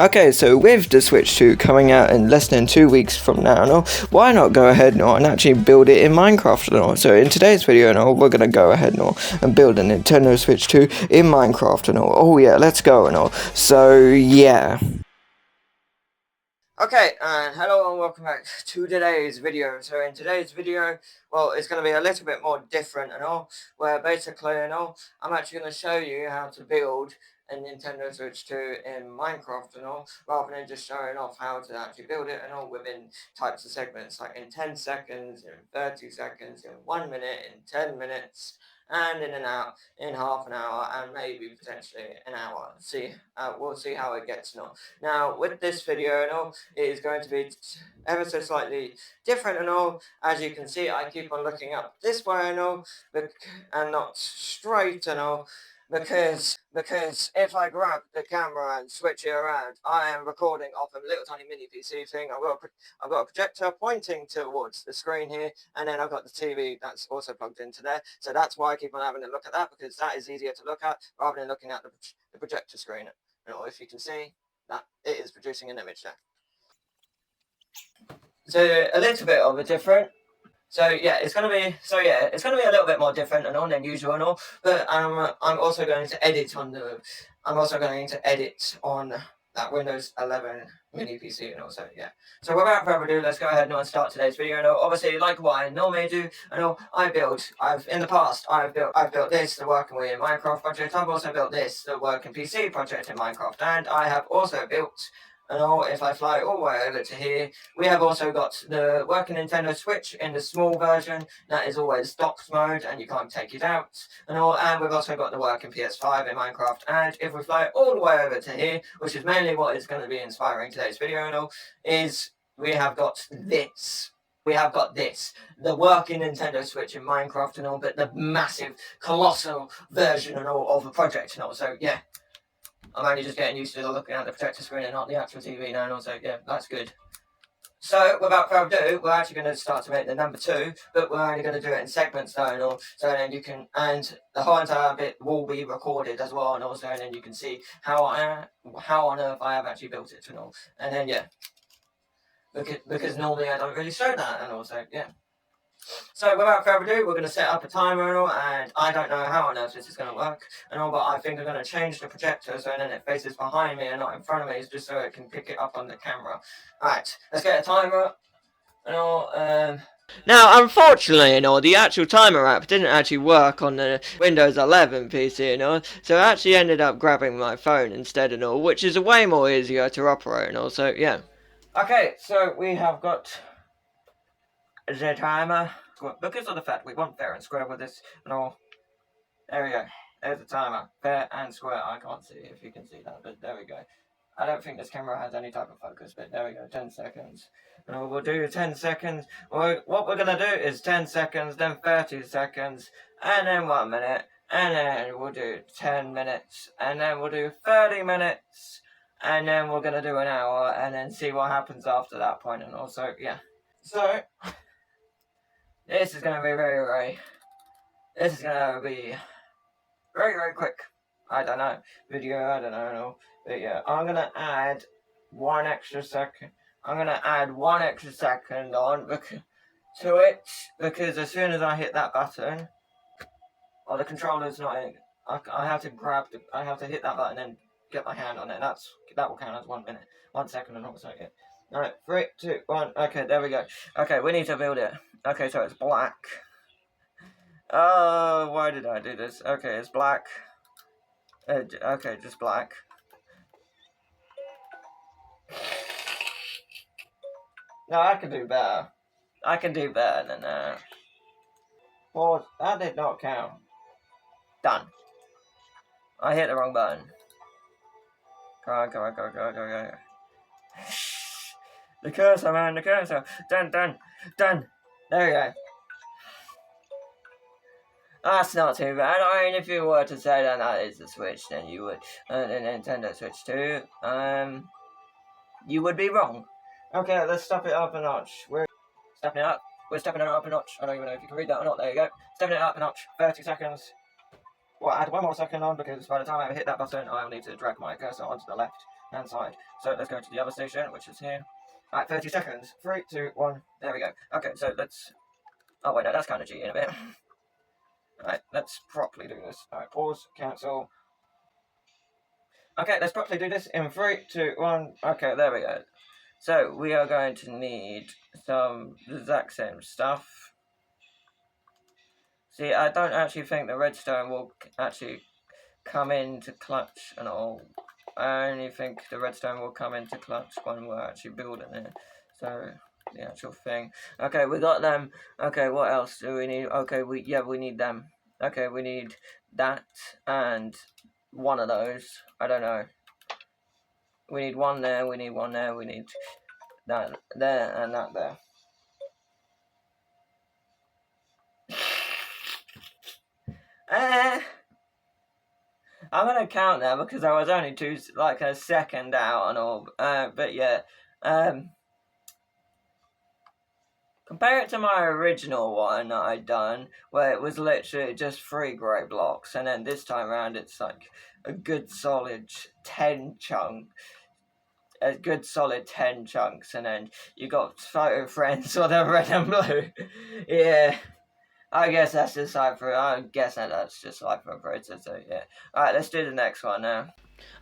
Okay, so with the Switch 2 coming out in less than 2 weeks from now, no, why not go ahead no, and actually build it in Minecraft? No? So in today's video, no, we're gonna go ahead no, and build a Nintendo Switch 2 in Minecraft. No? Oh yeah, let's go. No? So yeah. Okay, and hello and welcome back to today's video. So in today's video, well, it's going to be a little bit more different and all, where basically, I'm actually going to show you how to build a Nintendo Switch 2 in Minecraft and all, rather than just showing off how to actually build it and all within types of segments, like in 10 seconds, in 30 seconds, in 1 minute, in 10 minutes, and in half an hour, and maybe potentially an hour. We'll see how it gets now. Now, with this video and all, it is going to be ever so slightly different and all. As you can see, I keep on looking up this way and all, and not straight and all, because if I grab the camera and switch it around, I am recording off a little tiny mini PC thing. I've got a projector pointing towards the screen here, and then I've got the TV that's also plugged into there. So that's why I keep on having a look at that, because that is easier to look at rather than looking at the projector screen. You know, if you can see that it is producing an image there. So a little bit of a different. So yeah, it's gonna be a little bit more different and all than usual and all. But I'm also going to edit on that Windows 11 mini PC and also yeah. So without further ado, let's go ahead and start today's video. And obviously, like what I normally do, and all I've built this, the working with Minecraft project. I've also built this, the working PC project in Minecraft, and I have also built. And all, if I fly all the way over to here, we have also got the working Nintendo Switch in the small version. That is always docked mode, and you can't take it out. And we've also got the working PS5 in Minecraft. And if we fly all the way over to here, which is mainly what is going to be inspiring today's video and all, is we have got this. The working Nintendo Switch in Minecraft and all, but the massive, colossal version and all of the project and all. So yeah. I'm only just getting used to looking at the projector screen and not the actual TV now, and also, yeah, that's good. So, without further ado, we're actually going to start to make the number 2, but we're only going to do it in segments though, and all, so then you can, and the whole entire bit will be recorded as well, and also, and then you can see how on earth I have actually built it and all, and then, yeah. Because normally I don't really show that, and also, yeah. So without further ado, we're going to set up a timer and all, and I don't know how on earth this is going to work and all, but I think I'm going to change the projector so then it faces behind me and not in front of me, just so it can pick it up on the camera. Alright, let's get a timer and all. Now, unfortunately, the actual timer app didn't actually work on the Windows 11 PC, so I actually ended up grabbing my phone instead and all, which is way more easier to operate and all, so yeah. Okay, so we have got the timer, because of the fact we want fair and square with this and all. There we go. There's the timer. Fair and square. I can't see if you can see that, but there we go. I don't think this camera has any type of focus, but there we go. 10 seconds. And we'll do 10 seconds. What we're going to do is 10 seconds, then 30 seconds, and then 1 minute, and then we'll do 10 minutes, and then we'll do 30 minutes, and then we're going to do an hour, and then see what happens after that point, and also, yeah. So this is going to be very quick. I don't know. I don't know. But yeah, I'm going to add 1 extra second. I'm going to add 1 extra second on to it, because as soon as I hit that button, the controller's not in. I have to hit that button and get my hand on it. That will count as 1 minute. 1 second and also, yeah. Alright, 3, 2, 1. Okay, there we go. Okay, we need to build it. Okay, so it's black. Oh, why did I do this? Okay, it's black. Okay, just black. No, I can do better. I can do better than that. Pause. That did not count. Done. I hit the wrong button. Come on. The cursor, man, the cursor. Done. There we go. That's not too bad. I mean, if you were to say that is the Switch, then you would, the Nintendo Switch 2, you would be wrong. Okay, let's step it up a notch. We're stepping it up a notch. I don't even know if you can read that or not. There you go. Stepping it up a notch. 30 seconds. Well, add 1 more second on, because by the time I hit that button, I will need to drag my cursor onto the left. hand side. So let's go to the other station, which is here. Alright, 30 seconds. 3, 2, 1. There we go. Okay, so let's... Oh wait, no, that's kind of cheating a bit. Alright, let's properly do this. Alright, pause, cancel. Okay, let's properly do this in 3, 2, 1. Okay, there we go. So, we are going to need some exact same stuff. See, I don't actually think the redstone will actually come into clutch and all. I only think the redstone will come into clutch when we're actually building it. So, the actual thing. Okay, we got them. Okay, what else do we need? Okay, we need them. Okay, we need that and one of those. I don't know. We need one there, we need one there, we need that there and that there. I'm gonna count that because I was only a second out and all. But yeah. Compare it to my original one that I'd done, where it was literally just 3 grey blocks, and then this time around it's like a good solid 10 chunks. A good solid 10 chunks, and then you got photo friends or the red and blue. Yeah. I guess that's just Cypher. I guess that's just Cypher operator, so yeah. Alright, let's do the next one now.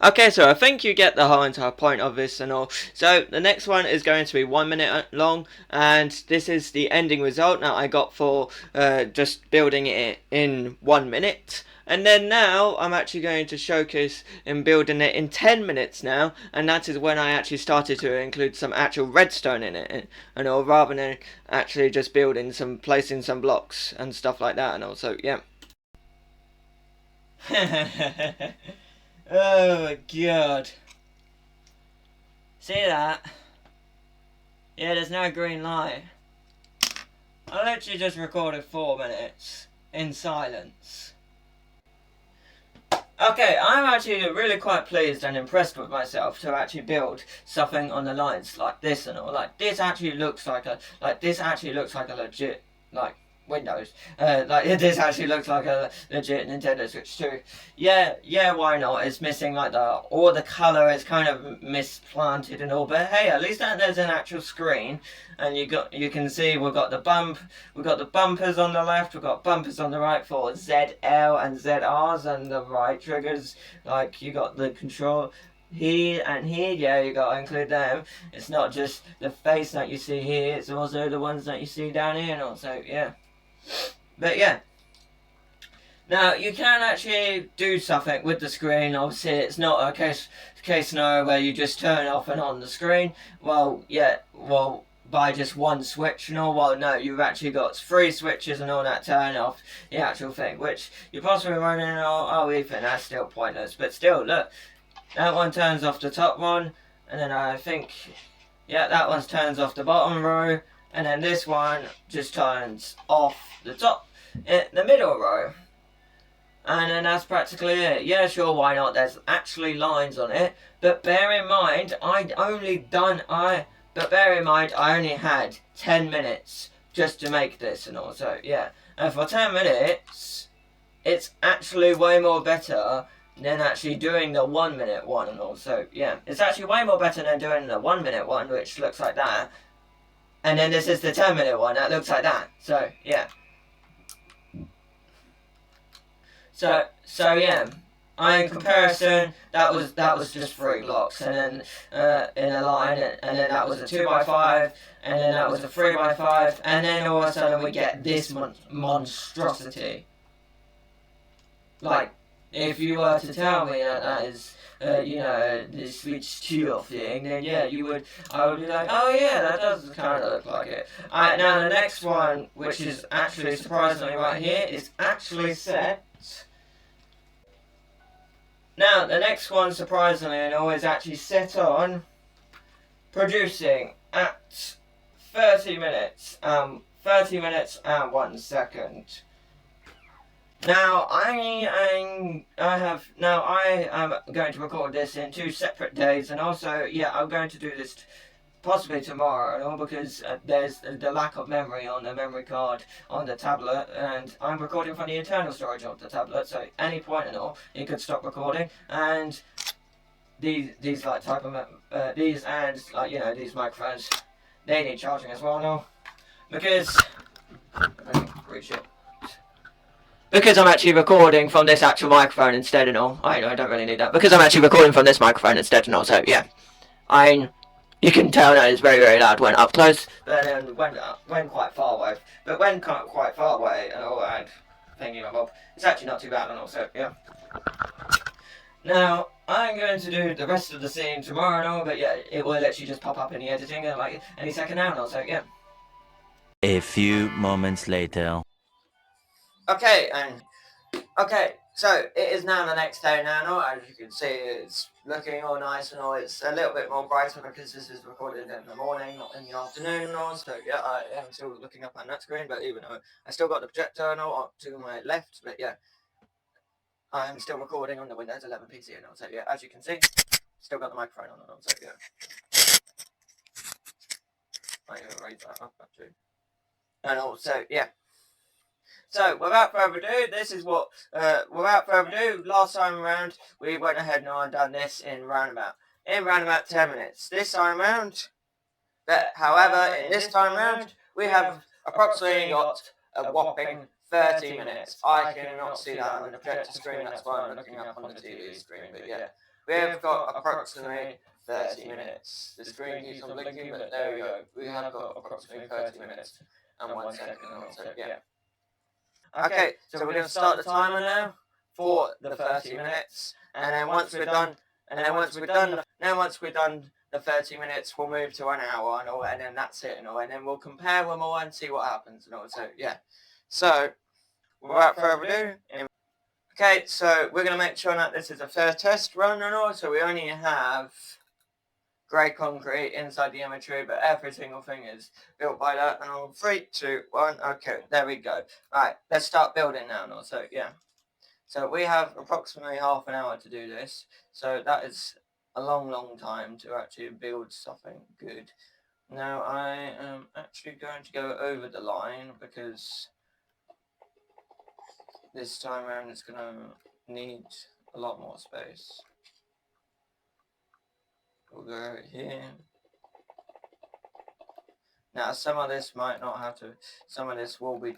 Okay, so I think you get the whole entire point of this and all. So the next one is going to be 1 minute long, and this is the ending result that I got for just building it in 1 minute. And then now I'm actually going to showcase in building it in 10 minutes now, and that is when I actually started to include some actual redstone in it and all, rather than actually just placing some blocks and stuff like that and all. So yeah. Oh my god. See that? Yeah, there's no green light. I literally just recorded 4 minutes in silence. Okay, I'm actually really quite pleased and impressed with myself to actually build something on the lines like this and all. Like this actually looks like a legit Windows. This actually looks like a legit Nintendo Switch 2. Yeah, why not? It's missing all the colour is kind of misplanted and all, but hey, at least there's an actual screen, and you can see we've got the bumpers on the left, we've got bumpers on the right for ZL and ZRs, and the right triggers, like you got the control here and here, yeah, you gotta include them. It's not just the face that you see here, it's also the ones that you see down here, and also, yeah. But yeah, now you can actually do something with the screen. Obviously it's not a case scenario where you just turn off and on the screen. Well, by just one switch and all. Well, no, you've actually got 3 switches and all that turn off the actual thing, which you're possibly running Ethan, that's still pointless. But still, look, that one turns off the top one, and then I think, yeah, that one turns off the bottom row, and then this one just turns off the middle row. And then that's practically it. Yeah, sure, why not? There's actually lines on it, but bear in mind, I only had 10 minutes just to make this and all, so yeah. And for 10 minutes, it's actually way more better than actually doing the 1 minute one and all, so yeah. It's actually way more better than doing the 1 minute one, which looks like that. And then this is the 10 minute one that looks like that. So yeah. So yeah. In comparison, that was just 3 blocks, and then in a line, and then that was a 2x5, and then that was a 3x5, and then all of a sudden we get this monstrosity. Like, if you were to tell me that is, the Switch 2 thing, then yeah, I would be like, oh yeah, that does kind of look like it. Now the next one, which is actually surprisingly right here, is actually set. Now the next one, surprisingly, is actually set on producing at 30 minutes and 1 second. Now I am going to record this in 2 separate days, and also, yeah, I'm going to do this possibly tomorrow and all, because there's the lack of memory on the memory card on the tablet, and I'm recording from the internal storage of the tablet, so at any point and all, it could stop recording, and these like type of these and like these microphones, they need charging as well now because because I'm actually recording from this actual microphone instead and all. I don't really need that because I'm actually recording from this microphone instead and all. So yeah, you can tell that it's very very loud when up close, but then when quite far away. But when quite far away and all and thinking of it's actually not too bad and all. So yeah. Now, I'm going to do the rest of the scene tomorrow and all, but yeah, it will literally just pop up in the editing like any second now and all, so yeah. A few moments later. Okay, so it is now the next day now and all. As you can see, it's looking all nice and all. It's a little bit more brighter because this is recorded in the morning, not in the afternoon and all, so yeah, I am still looking up on that screen, but even though I still got the projector and all to my left, but yeah. I'm still recording on the Windows 11 PC and all, so yeah, as you can see, still got the microphone on and all, so yeah. I'm going to raise that up actually. And also, yeah. So, without further ado, last time around, we went ahead and done this in round about 10 minutes. This time around, however, in this time around, we have approximately got a whopping 30 minutes. I cannot see that on the projector screen, that's why I'm looking up on the TV screen, but yeah. We have got approximately 30 minutes. The screen keeps on blinking, but there we go. We have got approximately 30 minutes and 1 second, so yeah. Okay, so we're going to start the timer now for the 30 minutes, and then once we're done the 30 minutes, we'll move to an hour and all, and then that's it and all, and then we'll compare them all and see what happens and all. So yeah. So without further ado, okay, so we're going to make sure that this is a first test run and all, so we only have grey concrete inside the imagery, but every single thing is built by that. And all 3, 2, 1. Okay, there we go. Right, let's start building now. And also, yeah. So we have approximately half an hour to do this. So that is a long, long time to actually build something good. Now I am actually going to go over the line because this time around it's going to need a lot more space. We'll go over here. Now, some of this might not have to, some of this will be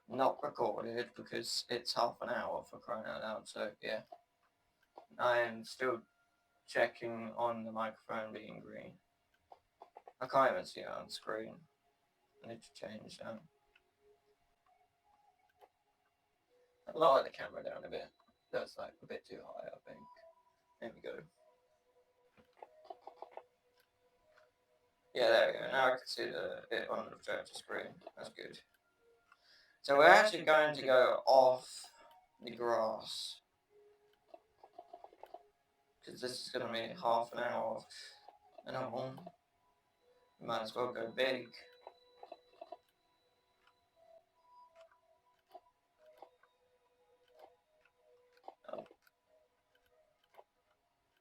not recorded because it's half an hour for crying out loud, so yeah. I am still checking on the microphone being green. I can't even see it on screen. I need to change that. Lower the camera down a bit. That's like a bit too high, I think. There we go. Yeah, there we go. Now I can see it on the projector screen. That's good. So we're actually going to go off the grass. Because this is going to be half an hour and all. We might as well go big. Oh.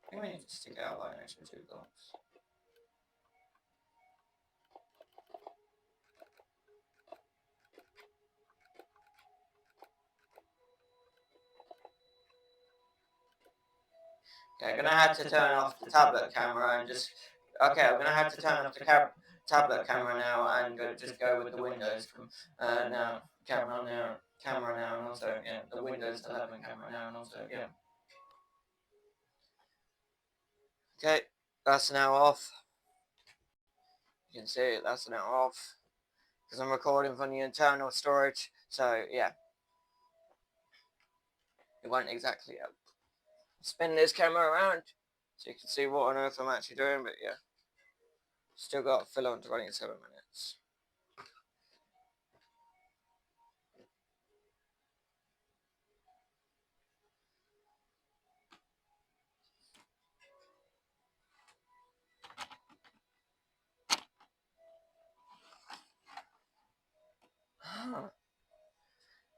I think we need to stick out like next to 2 blocks. Okay, I'm going to have to turn off the tablet camera and just... Okay, I'm going to have to turn off the tablet camera now and just go with the Windows now. Camera now, and also, yeah, the Windows 11 camera now, and also, yeah. Okay, that's now off. You can see it, that's now off. Because I'm recording from the internal storage, so, yeah. It won't exactly help. Spin this camera around so you can see what on earth I'm actually doing, but yeah. Still got a fill on to running 7 minutes.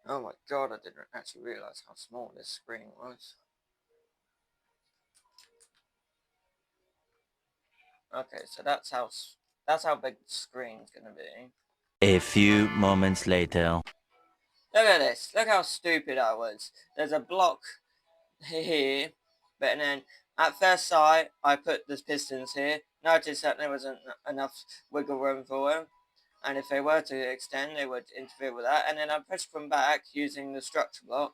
Oh my god, I didn't actually realise how small this screen was. Okay, so that's how big the screen's gonna be. A few moments later. Look at this. Look how stupid I was. There's a block here, but then At first sight, I put the pistons here, noticed that there wasn't enough wiggle room for them, and if they were to extend, they would interfere with that, and then I pushed them back using the structure block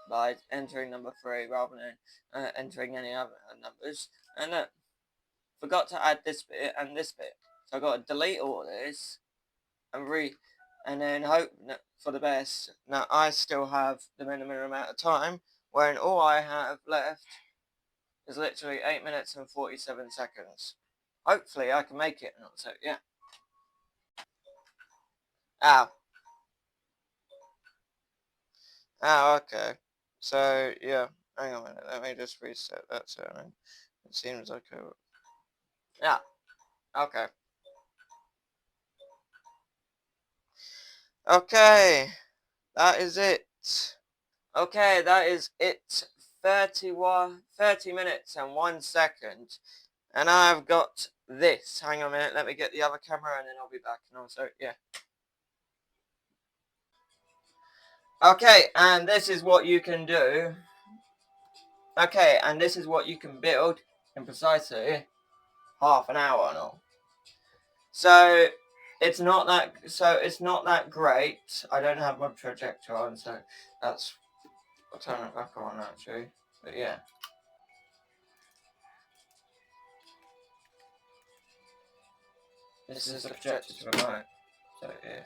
by entering number 3 rather than entering any other numbers, and forgot to add this bit and this bit. So I got to delete all this and then hope for the best. Now I still have the minimum amount of time, when all I have left is literally 8 minutes and 47 seconds. Hopefully I can make it. So yeah. Ow. Okay. So yeah. Hang on a minute. Let me just reset that setting. It seems like a. Yeah. Okay. Okay. That is it. Okay, that is it. 30 minutes and 1 second. And I've got this. Hang on a minute, let me get the other camera and then I'll be back. And also, yeah. Okay, and this is what you can do. Okay, and this is what you can build in precisely half an hour and all. So it's not that great. I don't have my projector on, so I'll turn it back on actually. But yeah. This is the projector's remote. So yeah.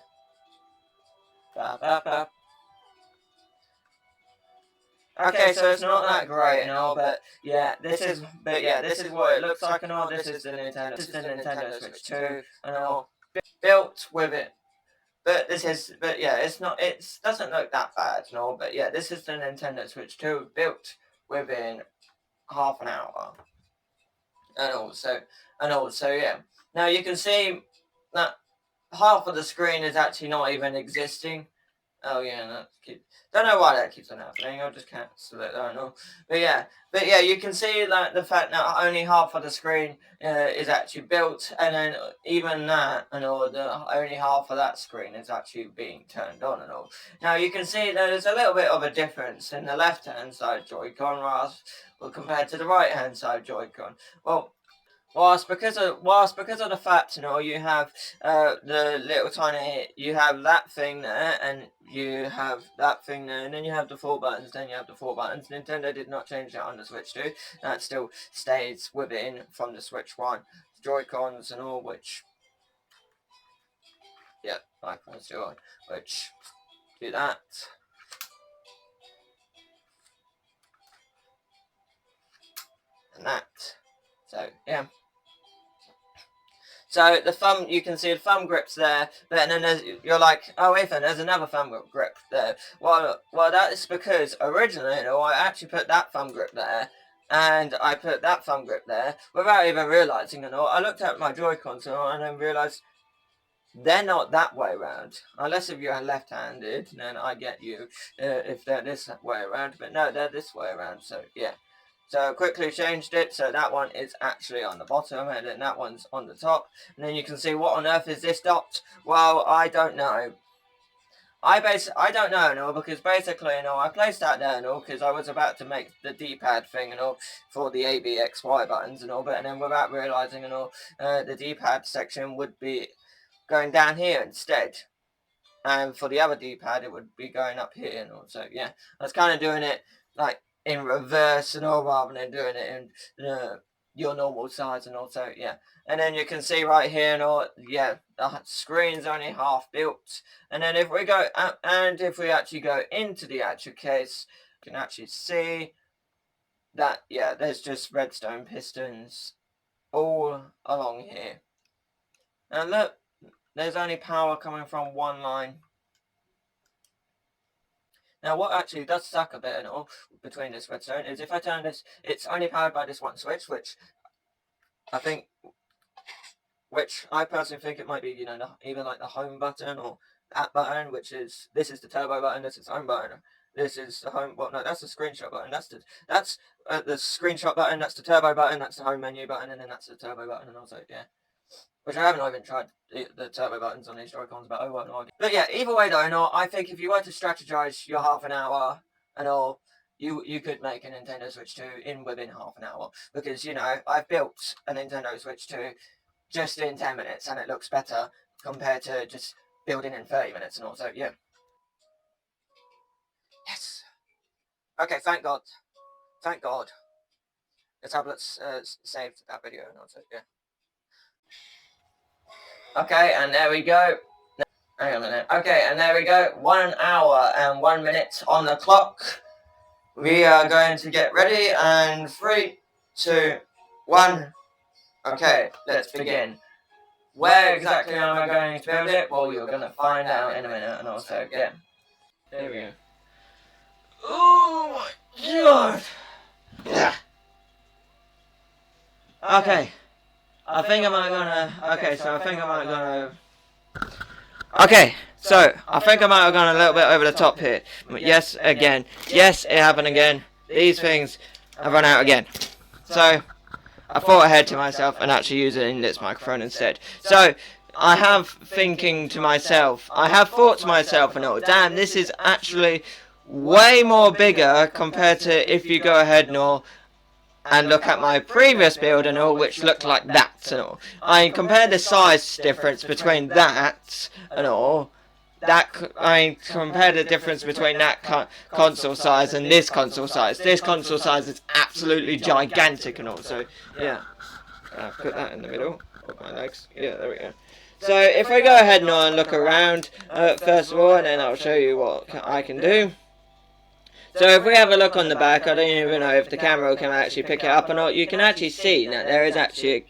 Okay, so it's not that great and all, but yeah, this is what it looks like and all. This is the Nintendo Switch 2 and all, built with it. But yeah, it doesn't look that bad and all, but yeah, this is the Nintendo Switch 2 built within half an hour. And also, yeah. Now you can see that half of the screen is actually not even existing. Oh yeah, don't know why that keeps on happening. I'll just cancel it. I don't know. But yeah, you can see that the fact that only half of the screen is actually built, and then even that and all, only half of that screen is actually being turned on and all. Now you can see there's a little bit of a difference in the left-hand side Joy-Con compared to the right-hand side Joy-Con. Well, whilst because of the fact, you have the little tiny, you have that thing there, and you have that thing there, and then you have the 4 buttons, then you have the 4 buttons. Nintendo did not change that on the Switch 2. That still stays within from the Switch 1. Joy-Cons and all, which, yeah, icons do on, which do that. And that. So, yeah. So the thumb, you can see the thumb grips there, but then you're like, oh Ethan, there's another thumb grip there. Well, that is because originally, I actually put that thumb grip there, and I put that thumb grip there without even realizing. I looked at my Joy-Cons and then realized they're not that way around. Unless if you're left-handed, then I get you if they're this way around. But no, they're this way around. So yeah. So quickly changed it, so that one is actually on the bottom, and then that one's on the top. And then you can see, what on earth is this dot? Well, I don't know. I don't know, because basically, I placed that there, because I was about to make the D-pad thing, for the A, B, X, Y buttons and all, but then without realizing, the D-pad section would be going down here instead. And for the other D-pad, it would be going up here and all. So yeah, I was kind of doing it like in reverse and all, rather than doing it in your normal size and all. So yeah, and then you can see right here and all, yeah, the screen's only half built. And then if we go if we actually go into the actual case, you can actually see that, yeah, there's just redstone pistons all along here. And look, there's only power coming from one line. Now, what actually does suck a bit and all between this redstone is if I turn this, it's only powered by this one switch, which I personally think it might be, even like the home button or that button, this is the turbo button, this is the home button, this is the home, well, no, that's the screenshot button, that's the screenshot button, that's the turbo button, that's the home menu button, and then that's the turbo button, and also, yeah. Which I haven't even tried the turbo buttons on these Joy-Cons, but But yeah, either way though, I think if you were to strategize your half an hour and all, you could make a Nintendo Switch 2 in within half an hour, because you know I've built a Nintendo Switch 2 just in 10 minutes, and it looks better compared to just building in 30 minutes. And also, yeah. Yes. Okay, thank God. Thank God. The tablets saved that video, and also, yeah. Okay, and there we go. Hang on a minute. Okay, and there we go. 1 hour and 1 minute on the clock. We are going to get ready, and 3, 2, 1. Okay, let's begin. Where exactly am I going to build it? Well, you're going to find out in a minute, and also, yeah. There we go. Oh my God! Yeah. Okay. I think I might have gone a little bit over the top here. Yes, again. Yes, it happened again. These things have run out again. So, I thought ahead to myself and actually use it in this microphone instead. So, I have thought to myself, and oh, damn, this is actually way more bigger compared to if you go ahead and look at my previous build and all, which looked like that and all. I compare the size difference between that and all. I compare the difference between that console size and this console size. This console size is absolutely gigantic and all. So yeah, put that in the middle of my legs. Yeah, there we go. So if I go ahead and look around first of all, and then I'll show you what I can do. So if we have a look on the back, I don't even know if the camera can actually pick it up or not. You can actually see that there is actually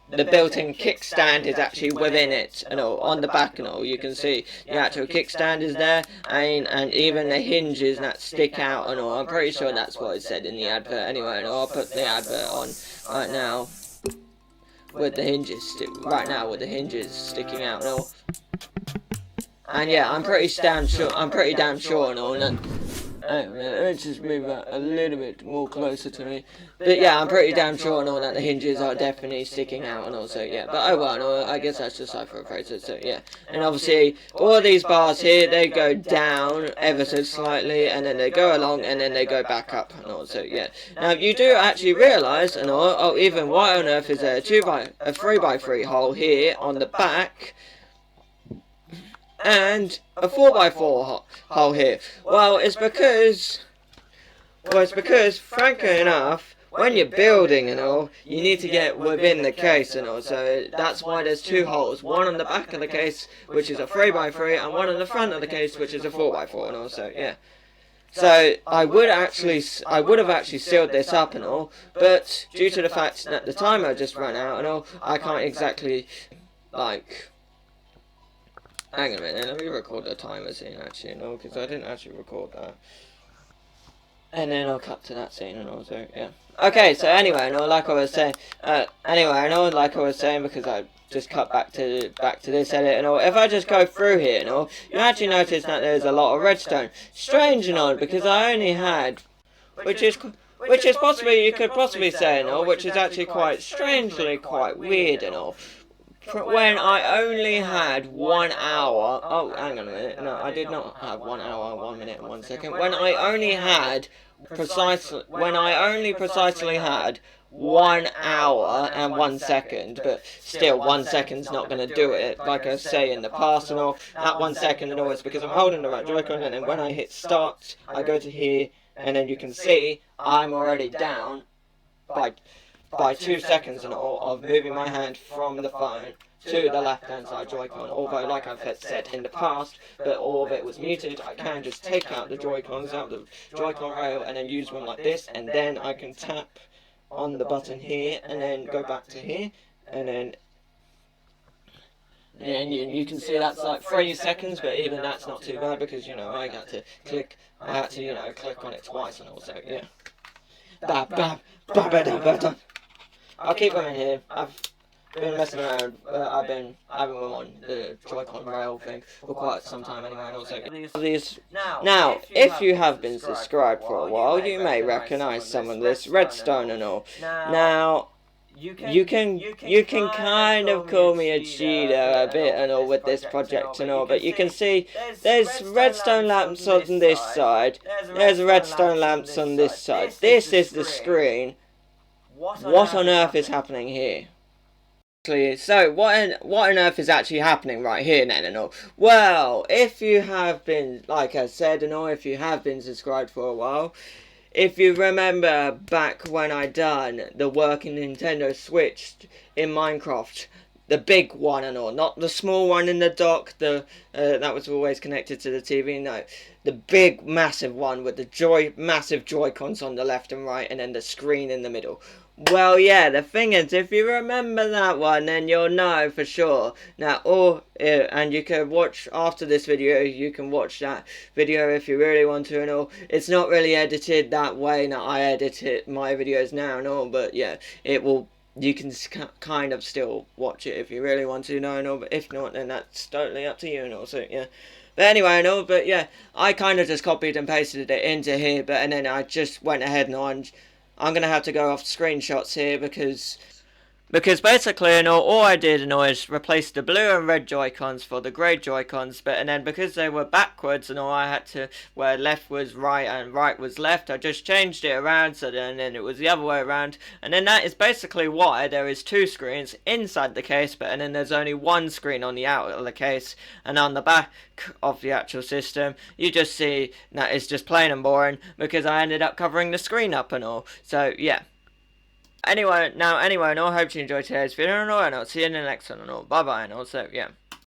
the built-in kickstand is actually within it, and all on the back and all. You can see the actual kickstand is there, and even the hinges that stick out and all. I'm pretty sure that's what it said in the advert anyway. And I'll put the advert on right now with the hinges sticking out and all. And yeah, I'm pretty damn sure and all. Let's just move that a little bit more closer to me. But yeah, I'm pretty damn sure and all that the hinges are definitely sticking out and also, yeah. But oh well, no, I guess that's just hyperappraisal, so yeah. And obviously, all of these bars here, they go down ever so slightly, and then they go along, and then they go back up and all, so yeah. Now, you do actually realise, and all, oh, even why on earth is there a 3x3 hole here on the back, and a 4x4 hole here? Well, it's because, frankly enough, when you're building and all, you need to get within the case and all, so that's why there's 2 holes, one on the back of the case, which is a 3x3, and one on the front of the case, which is a 4x4 and all, so yeah. So, I would have actually sealed this up and all, but due to the fact that the timer just ran out and all, I can't exactly, like... Hang on a minute, let me record the timer scene actually, no, because I didn't actually record that. And then I'll cut to that scene and also, yeah. Okay, so anyway, like I was saying, because I just cut back to this edit and all. If I just go through here and all, you actually notice that there's a lot of redstone. Strange and all, because I only had, which is possibly, you could possibly say and all, which is actually quite strangely quite weird and all. When I only had 1 hour, oh, hang on a minute, no, I did not have 1 hour, 1 minute, and 1 second, when I only precisely had 1 hour and 1 second, but still 1 second's not going to do it, like I say in the past and all. That 1 second and all is because I'm holding the right Joy-Con, and then when I hit start, I go to here, and then you can see I'm already down by 2 seconds and all of moving my hand from the phone to the left hand side Joy-Con. Although, like I've said in the past, but all of it was muted, I can just take out the Joy-Cons out of the Joy-Con rail and then use one like this, and then I can tap on the button here and then go back to here, and then you can see that's like 3 seconds, but even that's not too bad because, you know, I had to click on it twice and also, yeah. I'll keep them in here. I've been messing around. I've been having them on the Joy-Con rail thing for quite some time anyway. And also, now, if you have been subscribed for a while, you may recognise some of this redstone and all. Now, you can kind of call me a cheater a bit and all with this project and all, but you can see there's redstone lamps on this side, there's redstone lamps on this side, this is the screen. What on earth is happening here? So, what on earth is actually happening right here then and all? Well, if you have been, like I said and all, if you have been subscribed for a while, if you remember back when I done the working Nintendo Switch in Minecraft, the big one and all, not the small one in the dock, that was always connected to the TV, no. The big, massive one with the massive Joy-Cons on the left and right, and then the screen in the middle. Well, yeah, the thing is, if you remember that one, then you'll know for sure. Now, and you can watch, after this video, you can watch that video if you really want to and all. It's not really edited that way, now I edit my videos now and all, but yeah, you can kind of still watch it if you really want to, no and all, but if not, then that's totally up to you and all, so yeah. But anyway, and all, but yeah, I kind of just copied and pasted it into here, and then I just went ahead and I'm going to have to go off screenshots here because basically, and all I did is replace the blue and red Joy-Cons for the grey Joy-Cons, and then because they were backwards and all, I had to, where left was right and right was left, I just changed it around, so then it was the other way around, and then that is basically why there is two screens inside the case, and then there's only one screen on the outer of the case, and on the back of the actual system, you just see that it's just plain and boring, because I ended up covering the screen up and all, so yeah. Anyway, and all, hope you enjoyed today's video and all, and I'll see you in the next one and all. Bye bye and all, so yeah.